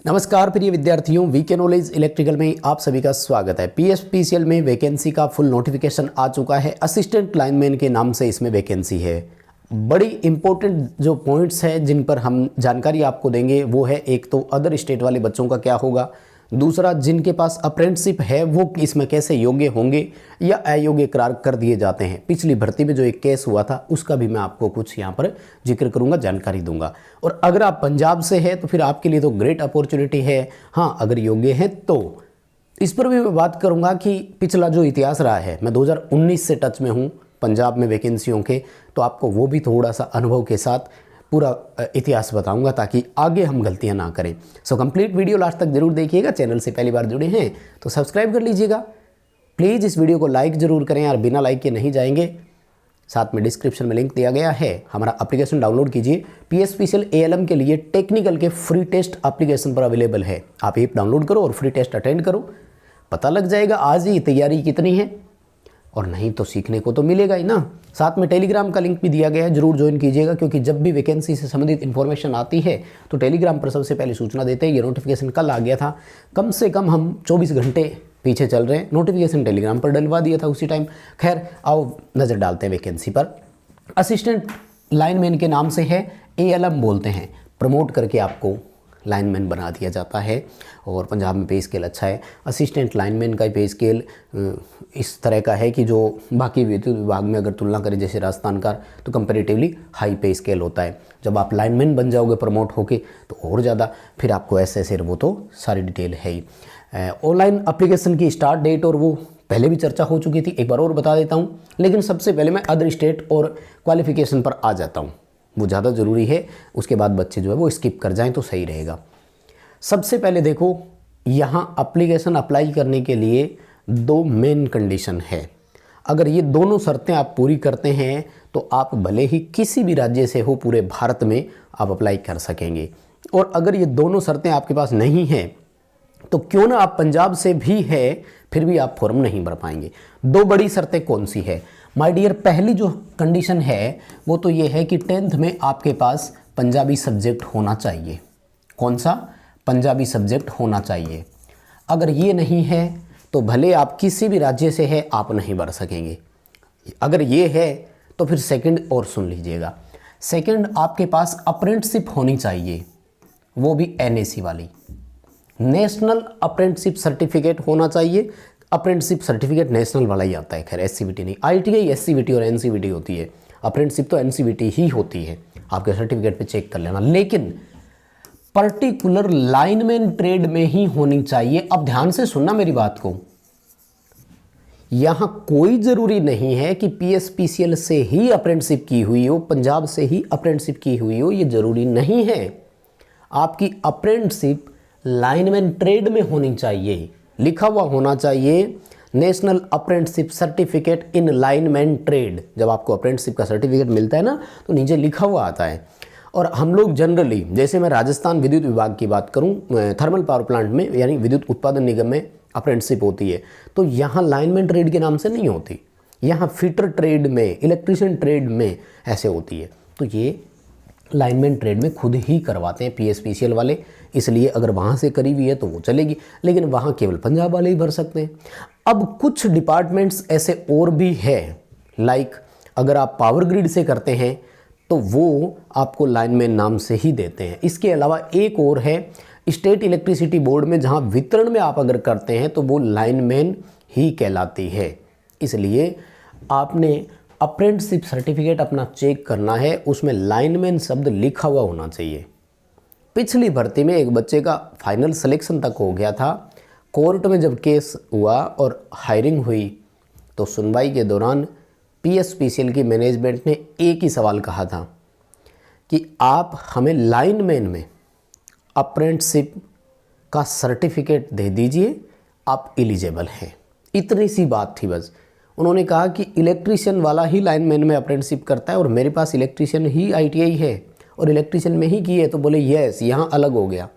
नमस्कार प्रिय विद्यार्थियों, वीके नॉलेज इलेक्ट्रिकल में आप सभी का स्वागत है। पीएसपीसीएल में वैकेंसी का फुल नोटिफिकेशन आ चुका है। असिस्टेंट लाइनमैन के नाम से इसमें वैकेंसी है। बड़ी इंपॉर्टेंट जो पॉइंट्स हैं जिन पर हम जानकारी आपको देंगे वो है, एक तो अदर स्टेट वाले बच्चों का क्या होगा, दूसरा जिनके पास अप्रेंटिसशिप है वो इसमें कैसे योग्य होंगे या अयोग्य करार कर दिए जाते हैं। पिछली भर्ती में जो एक केस हुआ था उसका भी मैं आपको कुछ यहाँ पर जिक्र करूँगा, जानकारी दूंगा। और अगर आप पंजाब से हैं तो फिर आपके लिए तो ग्रेट अपॉर्चुनिटी है। हाँ, अगर योग्य हैं तो इस पर भी मैं बात करूँगा कि पिछला जो इतिहास रहा है, मैं 2019 से टच में हूँ पंजाब में वैकेंसियों के, तो आपको वो भी थोड़ा सा अनुभव के साथ पूरा इतिहास बताऊंगा ताकि आगे हम गलतियां ना करें। सो कंप्लीट वीडियो लास्ट तक जरूर देखिएगा। चैनल से पहली बार जुड़े हैं तो सब्सक्राइब कर लीजिएगा। प्लीज़ इस वीडियो को लाइक ज़रूर करें यार, बिना लाइक के नहीं जाएंगे। साथ में डिस्क्रिप्शन में लिंक दिया गया है, हमारा एप्लीकेशन डाउनलोड कीजिए। पीएसपीसीएल एएलएम के लिए टेक्निकल के फ्री टेस्ट एप्लीकेशन पर अवेलेबल है। आप ऐप डाउनलोड करो और फ्री टेस्ट अटेंड करो, पता लग जाएगा आज ही तैयारी कितनी है, और नहीं तो सीखने को तो मिलेगा ही ना। साथ में टेलीग्राम का लिंक भी दिया गया है, जरूर ज्वाइन कीजिएगा, क्योंकि जब भी वैकेंसी से संबंधित इन्फॉर्मेशन आती है तो टेलीग्राम पर सबसे पहले सूचना देते हैं। ये नोटिफिकेशन कल आ गया था, कम से कम हम 24 घंटे पीछे चल रहे हैं। नोटिफिकेशन टेलीग्राम पर डलवा दिया था उसी टाइम। खैर आओ नज़र डालते हैं वैकेंसी पर। असिस्टेंट लाइनमैन के नाम से है, एएलएम बोलते हैं। प्रमोट करके आपको लाइनमैन बना दिया जाता है और पंजाब में पे स्केल अच्छा है। असिस्टेंट लाइनमैन का पे स्केल इस तरह का है कि जो बाकी विद्युत विभाग में अगर तुलना करें जैसे राजस्थान का, तो कंपैरेटिवली हाई पे स्केल होता है। जब आप लाइनमैन बन जाओगे प्रमोट होके तो और ज़्यादा, फिर आपको ऐसे वो तो सारी डिटेल है ही। ऑनलाइन एप्लीकेशन की स्टार्ट डेट और वो पहले भी चर्चा हो चुकी थी, एक बार और बता देता हूँ। लेकिन सबसे पहले मैं अदर स्टेट और क्वालिफिकेशन पर आ जाता हूँ, वो ज़्यादा ज़रूरी है। उसके बाद बच्चे जो है वो स्किप कर जाएं तो सही रहेगा। सबसे पहले देखो, यहाँ एप्लीकेशन अप्लाई करने के लिए दो मेन कंडीशन है। अगर ये दोनों शर्तें आप पूरी करते हैं तो आप भले ही किसी भी राज्य से हो, पूरे भारत में आप अप्लाई कर सकेंगे। और अगर ये दोनों शर्तें आपके पास नहीं हैं तो क्यों ना आप पंजाब से भी है फिर भी आप फॉर्म नहीं भर पाएंगे। दो बड़ी शर्तें कौन सी है माय डियर? पहली जो कंडीशन है वो तो ये है कि 10th में आपके पास पंजाबी सब्जेक्ट होना चाहिए। कौन सा? पंजाबी सब्जेक्ट होना चाहिए। अगर ये नहीं है तो भले आप किसी भी राज्य से है, आप नहीं भर सकेंगे। अगर ये है तो फिर सेकंड और सुन लीजिएगा। सेकंड, आपके पास अप्रेंटिसशिप होनी चाहिए, वो भी एनएसी वाली, नेशनल अप्रेंटिसशिप सर्टिफिकेट होना चाहिए। अप्रेंटिसशिप सर्टिफिकेट नेशनल वाला ही आता है, खैर एससीबीटी नहीं। आईटीआई एससीबीटी और एनसीबीटी होती है, अप्रेंटिसशिप तो एनसीबीटी ही होती है। आपके सर्टिफिकेट पे चेक कर लेना, लेकिन पर्टिकुलर लाइनमैन ट्रेड में ही होनी चाहिए। अब ध्यान से सुनना मेरी बात को, यहां कोई जरूरी नहीं है कि पीएसपीसीएल से ही अप्रेंटिसशिप की हुई हो, पंजाब से ही अप्रेंटिसशिप की हुई हो, ये जरूरी नहीं है। आपकी अप्रेंटिसशिप लाइनमैन ट्रेड में होनी चाहिए, लिखा हुआ होना चाहिए national apprenticeship certificate in lineman trade. जब आपको अप्रेंटिसशिप का सर्टिफिकेट मिलता है ना तो नीचे लिखा हुआ आता है। और हम लोग जनरली, जैसे मैं राजस्थान विद्युत विभाग की बात करूं, थर्मल पावर प्लांट में यानी विद्युत उत्पादन निगम में अप्रेंटिसशिप होती है, तो यहाँ लाइनमैन ट्रेड के नाम से नहीं होती, यहाँ फिटर ट्रेड में, इलेक्ट्रीशियन ट्रेड में ऐसे होती है। तो ये लाइनमैन ट्रेड में खुद ही करवाते हैं पीएसपीसीएल वाले, इसलिए अगर वहाँ से करी हुई है तो वो चलेगी, लेकिन वहाँ केवल पंजाब वाले ही भर सकते हैं। अब कुछ डिपार्टमेंट्स ऐसे और भी है, लाइक अगर आप पावर ग्रिड से करते हैं तो वो आपको लाइनमैन नाम से ही देते हैं। इसके अलावा एक और है, स्टेट इलेक्ट्रिसिटी बोर्ड में जहाँ वितरण में आप अगर करते हैं तो वो लाइनमैन ही कहलाती है। इसलिए आपने अप्रेंटिसशिप सर्टिफिकेट अपना चेक करना है, उसमें लाइनमैन शब्द लिखा हुआ होना चाहिए। पिछली भर्ती में एक बच्चे का फाइनल सिलेक्शन तक हो गया था। कोर्ट में जब केस हुआ और हायरिंग हुई तो सुनवाई के दौरान पीएसपीसीएल की मैनेजमेंट ने एक ही सवाल कहा था कि आप हमें लाइनमैन में अप्रेंटिसशिप का सर्टिफिकेट दे दीजिए, आप एलिजिबल हैं। इतनी सी बात थी बस। उन्होंने कहा कि इलेक्ट्रीशियन वाला ही लाइनमैन में अप्रेंटिसशिप करता है और मेरे पास इलेक्ट्रीशियन ही आईटीआई है और इलेक्ट्रीशियन में ही की है, तो बोले यस, यहाँ अलग हो गया,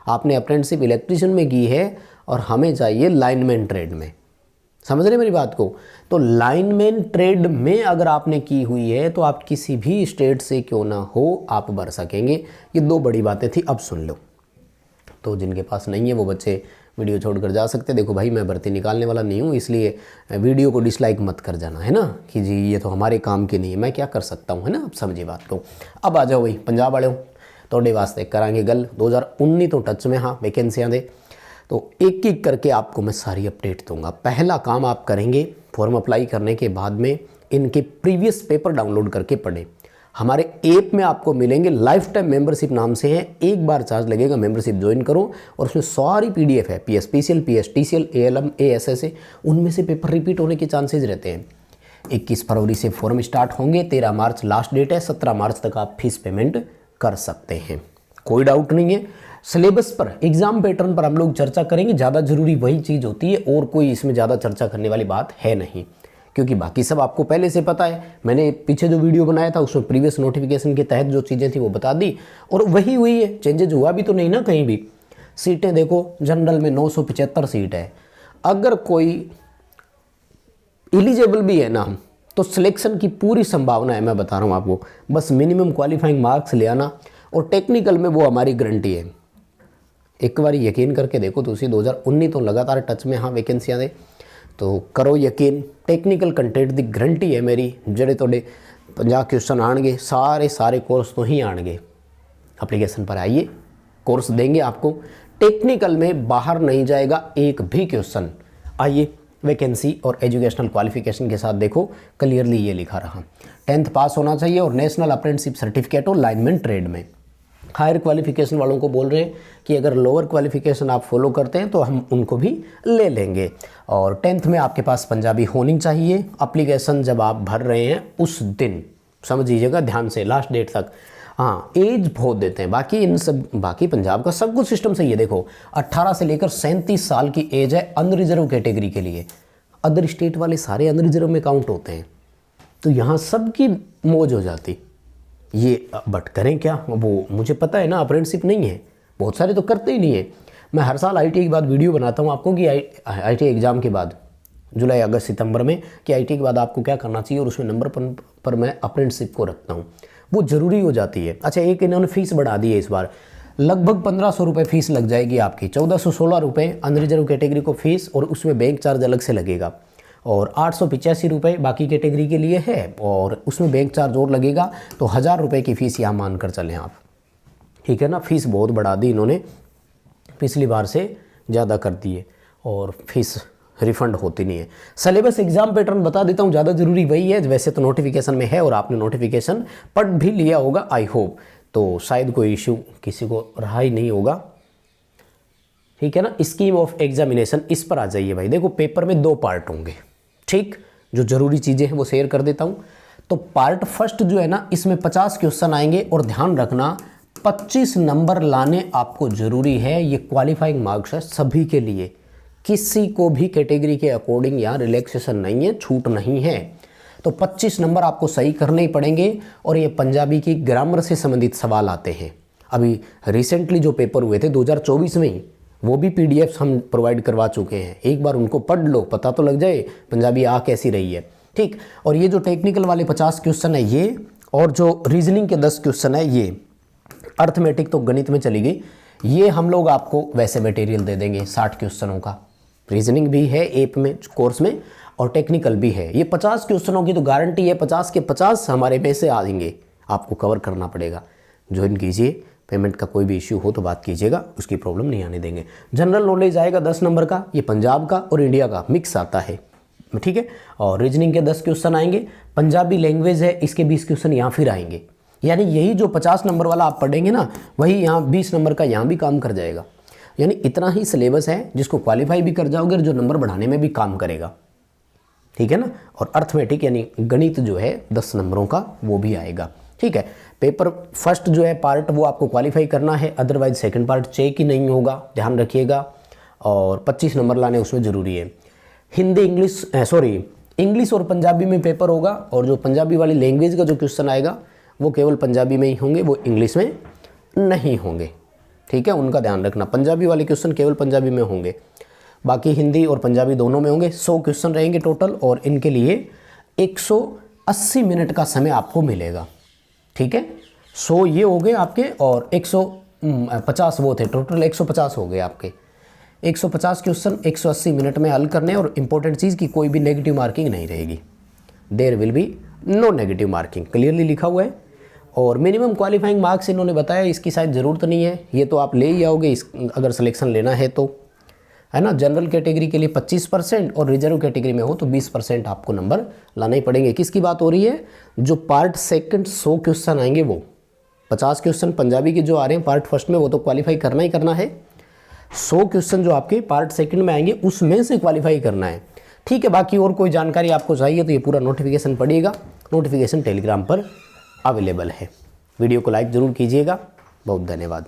आपने अप्रेंटिसशिप इलेक्ट्रीशियन में की है और हमें चाहिए लाइनमैन ट्रेड में। समझ रहे मेरी बात को? तो लाइनमैन ट्रेड में अगर आपने की हुई है तो आप किसी भी स्टेट से क्यों ना हो आप भर सकेंगे। ये दो बड़ी बातें थी, अब सुन लो। तो जिनके पास नहीं है वो बच्चे वीडियो छोड़कर जा सकते हैं। देखो भाई, मैं भर्ती निकालने वाला नहीं हूँ, इसलिए वीडियो को डिसलाइक मत कर जाना, है ना, कि जी ये तो हमारे काम की नहीं है, मैं क्या कर सकता हूँ, है ना। आप समझिए बात को। अब आ जाओ भाई पंजाब वाले थोड़े वास्ते करांगे गल 2019 तो टच में हाँ वैकेंसियाँ दे, तो एक एक करके आपको मैं सारी अपडेट दूंगा। पहला काम आप करेंगे, फॉर्म अप्लाई करने के बाद में इनके प्रीवियस पेपर डाउनलोड करके पढ़ें। हमारे ऐप में आपको मिलेंगे, लाइफ टाइम मेंबरशिप नाम से है, एक बार चार्ज लगेगा, मेंबरशिप ज्वाइन करो और उसमें सारी पीडीएफ है, पीएसपीसीएल, पीएसटीसीएल, एएलएम, एएसएस, उनमें से पेपर रिपीट होने के चांसेस रहते हैं। 21 फरवरी से फॉर्म स्टार्ट होंगे, 13 मार्च लास्ट डेट है, 17 मार्च तक आप फीस पेमेंट कर सकते हैं, कोई डाउट नहीं है। सिलेबस पर, एग्जाम पैटर्न पर हम लोग चर्चा करेंगे, ज़्यादा जरूरी वही चीज़ होती है और कोई इसमें ज़्यादा चर्चा करने वाली बात है नहीं, क्योंकि बाकी सब आपको पहले से पता है। मैंने पीछे जो वीडियो बनाया था उसमें प्रीवियस नोटिफिकेशन के तहत जो चीज़ें थी वो बता दी और वही हुई है, चेंजेज हुआ भी तो नहीं ना कहीं भी। सीटें देखो, जनरल में 975 सीट है, अगर कोई एलिजिबल भी है ना तो सिलेक्शन की पूरी संभावना है, मैं बता रहा हूँ आपको। बस मिनिमम क्वालिफाइंग मार्क्स ले आना और टेक्निकल में वो हमारी गारंटी है। एक बार यकीन करके देखो, तो उसी 2019 तो लगातार टच में हाँ वैकेंसियाँ दे, तो करो यकीन, टेक्निकल कंटेंट दी गारंटी है मेरी। जेडे थोड़े 50 क्वेश्चन आएंगे, सारे कोर्स तो ही आएंगे। एप्लीकेशन पर आइए, कोर्स देंगे आपको, टेक्निकल में बाहर नहीं जाएगा एक भी क्वेश्चन। आइए, वैकेंसी और एजुकेशनल क्वालिफिकेशन के साथ देखो, क्लियरली ये लिखा रहा, 10th पास होना चाहिए और नेशनल अप्रेंटिसशिप सर्टिफिकेट और लाइनमैन ट्रेड में। हायर क्वालिफिकेशन वालों को बोल रहे हैं कि अगर लोअर क्वालिफिकेशन आप फॉलो करते हैं तो हम उनको भी ले लेंगे। और 10th में आपके पास पंजाबी होनी चाहिए। एप्लीकेशन जब आप भर रहे हैं उस दिन समझ लीजिएगा ध्यान से, लास्ट डेट तक। हाँ, एज बहुत देते हैं, बाकी पंजाब का सब कुछ सिस्टम सही है। देखो 18 से लेकर 37 साल की एज है अनरिजर्व कैटेगरी के लिए। अदर स्टेट वाले सारे अनरिजर्व में काउंट होते हैं, तो यहाँ सबकी मौज हो जाती। ये बट करें क्या, वो मुझे पता है ना, अप्रेंटिसशिप नहीं है, बहुत सारे तो करते ही नहीं है। मैं हर साल आईटीआई के बाद वीडियो बनाता हूँ आपको कि आईटीआई एग्ज़ाम के बाद जुलाई अगस्त सितंबर में कि आईटीआई के बाद आपको क्या करना चाहिए, और उसमें नंबर पर मैं अप्रेंटिसशिप को रखता हूँ, वो ज़रूरी हो जाती है। अच्छा, एक इन्होंने फीस बढ़ा दी है इस बार, लगभग 1500 रुपये फीस लग जाएगी आपकी, 1416 रुपये अनरिजर्व कैटेगरी को फीस, और उसमें बैंक चार्ज अलग से लगेगा, और 885 रुपये बाकी कैटेगरी के लिए है, और उसमें बैंक चार्ज और लगेगा, तो 1000 रुपये की फ़ीस यहाँ मान कर चलें आप, ठीक है ना। फीस बहुत बढ़ा दी इन्होंने, पिछली बार से ज़्यादा कर दी है, और फीस रिफ़ंड होती नहीं है। सिलेबस एग्जाम पैटर्न बता देता हूँ, ज़्यादा ज़रूरी वही है, वैसे तो नोटिफिकेशन में है और आपने नोटिफिकेशन पढ़ भी लिया होगा आई होप, तो शायद कोई इश्यू किसी को रहा ही नहीं होगा, ठीक है ना। स्कीम ऑफ एग्जामिनेशन, इस पर आ जाइए भाई। देखो पेपर में 2 पार्ट होंगे, ठीक, जो ज़रूरी चीज़ें हैं वो शेयर कर देता हूँ। तो पार्ट फर्स्ट जो है ना, इसमें 50 क्वेश्चन आएंगे, और ध्यान रखना 25 नंबर लाने आपको ज़रूरी है। ये क्वालिफाइंग मार्क्स है सभी के लिए, किसी को भी कैटेगरी के अकॉर्डिंग यहाँ रिलैक्सेशन नहीं है, छूट नहीं है। तो 25 नंबर आपको सही करने ही पड़ेंगे, और ये पंजाबी की ग्रामर से संबंधित सवाल आते हैं। अभी रिसेंटली जो पेपर हुए थे 2024 में ही, वो भी पीडीएफ हम प्रोवाइड करवा चुके हैं, एक बार उनको पढ़ लो, पता तो लग जाए पंजाबी आ कैसी रही है, ठीक। और ये जो टेक्निकल वाले 50 क्वेश्चन है ये, और जो रीजनिंग के 10 क्वेश्चन है ये, अर्थमेटिक तो गणित में चली गई, ये हम लोग आपको वैसे मटेरियल दे देंगे 60 क्वेश्चनों का। रीजनिंग भी है ऐप में कोर्स में, और टेक्निकल भी है। ये 50 क्वेश्चनों की तो गारंटी है, 50 के 50 हमारे में से आएंगे, आपको कवर करना पड़ेगा। ज्वाइन कीजिए, पेमेंट का कोई भी इश्यू हो तो बात कीजिएगा, उसकी प्रॉब्लम नहीं आने देंगे। जनरल नॉलेज आएगा 10 नंबर का, ये पंजाब का और इंडिया का मिक्स आता है, ठीक है। और रीजनिंग के 10 क्वेश्चन आएंगे, पंजाबी लैंग्वेज है इसके 20 क्वेश्चन यहाँ फिर आएंगे, यानी यही जो 50 नंबर वाला आप पढ़ेंगे ना, वही यहाँ 20 नंबर का यहाँ भी काम कर जाएगा। यानी इतना ही सिलेबस है जिसको क्वालिफाई भी कर जाओगे और जो नंबर बढ़ाने में भी काम करेगा, ठीक है ना। और अर्थमेटिक यानी गणित जो है 10 नंबरों का वो भी आएगा, ठीक है। पेपर फर्स्ट जो है पार्ट वो आपको क्वालिफाई करना है, अदरवाइज सेकंड पार्ट चेक ही नहीं होगा, ध्यान रखिएगा। और 25 नंबर लाने उसमें ज़रूरी है। हिंदी इंग्लिश और पंजाबी में पेपर होगा, और जो पंजाबी वाली लैंग्वेज का जो क्वेश्चन आएगा वो केवल पंजाबी में ही होंगे, वो इंग्लिश में नहीं होंगे, ठीक है। उनका ध्यान रखना, पंजाबी वाले क्वेश्चन केवल पंजाबी में होंगे, बाकी हिंदी और पंजाबी दोनों में होंगे। 100 क्वेश्चन रहेंगे टोटल, और इनके लिए 180 मिनट का समय आपको मिलेगा, ठीक है। 100 ये हो गए आपके, और 100 50 वो थे, टोटल 150 हो गए आपके। 150 क्वेश्चन 180 मिनट में हल करने, और इम्पोर्टेंट चीज़ की कोई भी नेगेटिव मार्किंग नहीं रहेगी, there will be no negative marking, clearly लिखा हुआ है। और मिनिमम क्वालिफाइंग मार्क्स इन्होंने बताया, इसकी शायद ज़रूरत नहीं है, ये तो आप ले ही आओगे इस अगर सिलेक्शन लेना है तो, है ना। जनरल कैटेगरी के लिए 25% और रिजर्व कैटेगरी में हो तो 20% आपको नंबर लाना ही पड़ेंगे। किसकी बात हो रही है? जो पार्ट सेकंड 100 क्वेश्चन आएंगे, वो 50 क्वेश्चन पंजाबी के जो आ रहे हैं पार्ट फर्स्ट में, वो तो क्वालिफाई करना ही करना है। 100 क्वेश्चन जो आपके पार्ट सेकंड में आएंगे उसमें से क्वालिफाई करना है, ठीक है। बाकी और कोई जानकारी आपको चाहिए तो ये पूरा नोटिफिकेशन पढ़िएगा, नोटिफिकेशन टेलीग्राम पर अवेलेबल है। वीडियो को लाइक ज़रूर कीजिएगा। बहुत धन्यवाद।